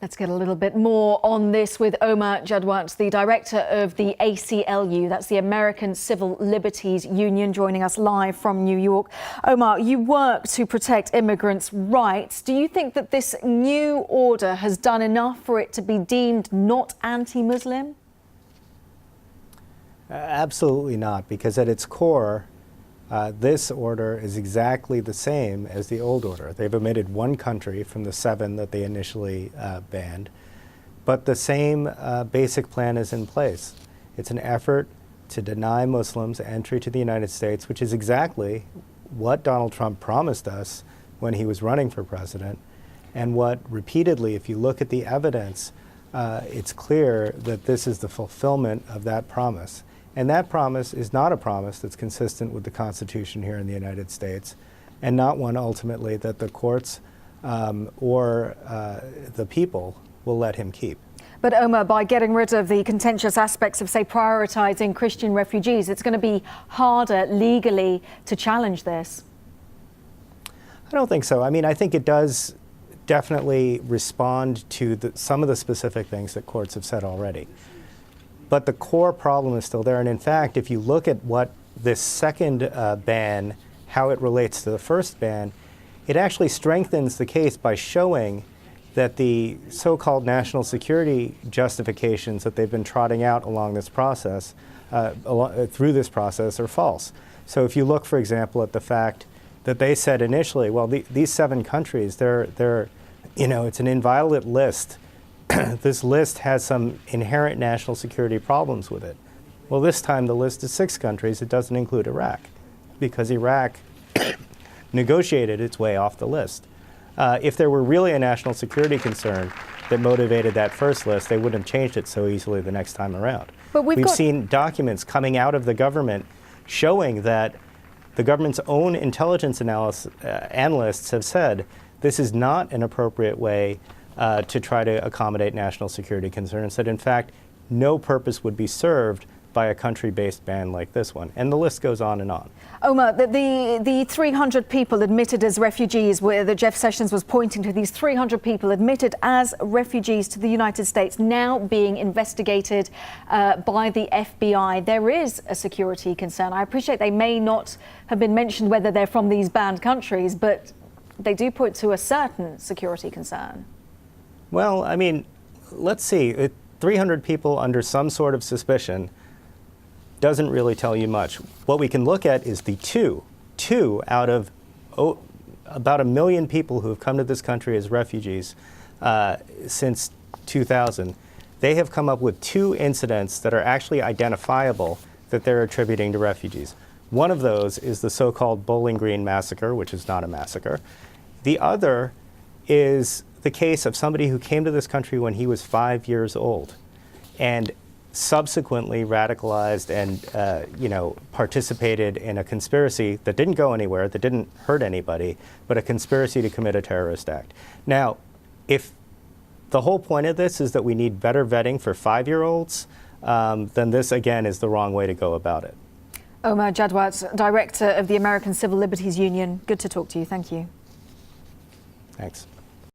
Let's get a little bit more on this with Omar Jadwat, the director of the ACLU, that's the American Civil Liberties Union, joining us live from New York. Omar, you work to protect immigrants' rights. Do you think that this new order has done enough for it to be deemed not anti-Muslim? Absolutely not, because at its core, this order is exactly the same as the old order. They've omitted one country from the 7 that they initially banned, but the same basic plan is in place. It's an effort to deny Muslims entry to the United States, which is exactly what Donald Trump promised us when he was running for president, and what repeatedly, if you look at the evidence, it's clear that this is the fulfillment of that promise. And that promise is not a promise that's consistent with the Constitution here in the United States, and not one ultimately that the courts or the people will let him keep. But Omar, by getting rid of the contentious aspects of, say, prioritizing Christian refugees, it's going to be harder legally to challenge this. I don't think so. I mean, I think it does definitely respond to some of the specific things that courts have said already. But the core problem is still there. And in fact, if you look at what this second ban, how it relates to the first ban, it actually strengthens the case by showing that the so-called national security justifications that they've been trotting out along this process, through this process, are false. So if you look, for example, at the fact that they said initially, well, these 7 countries, it's an inviolate list. This list has some inherent national security problems with it. Well, this time the list is 6 countries. It doesn't include Iraq, because Iraq negotiated its way off the list. If there were really a national security concern that motivated that first list, they wouldn't have changed it so easily the next time around. But we've seen documents coming out of the government showing that the government's own intelligence analysts have said this is not an appropriate way to try to accommodate national security concerns, that in fact no purpose would be served by a country-based ban like this one. And the list goes on and on. Omar, the 300 people admitted as refugees, where Jeff Sessions was pointing to, these 300 people admitted as refugees to the United States now being investigated by the FBI. There is a security concern. I appreciate they may not have been mentioned whether they're from these banned countries, but they do point to a certain security concern. Well, I mean, let's see. 300 people under some sort of suspicion doesn't really tell you much. What we can look at is the two out of about 1 million people who have come to this country as refugees since 2000. They have come up with 2 incidents that are actually identifiable that they're attributing to refugees. One of those is the so-called Bowling Green massacre, which is not a massacre. The other is the case of somebody who came to this country when he was 5 years old and subsequently radicalized and participated in a conspiracy that didn't go anywhere, that didn't hurt anybody, but a conspiracy to commit a terrorist act. Now, if the whole point of this is that we need better vetting for 5-year-olds, then this, again, is the wrong way to go about it. Omar Jadwat, director of the American Civil Liberties Union. Good to talk to you. Thank you. Thanks.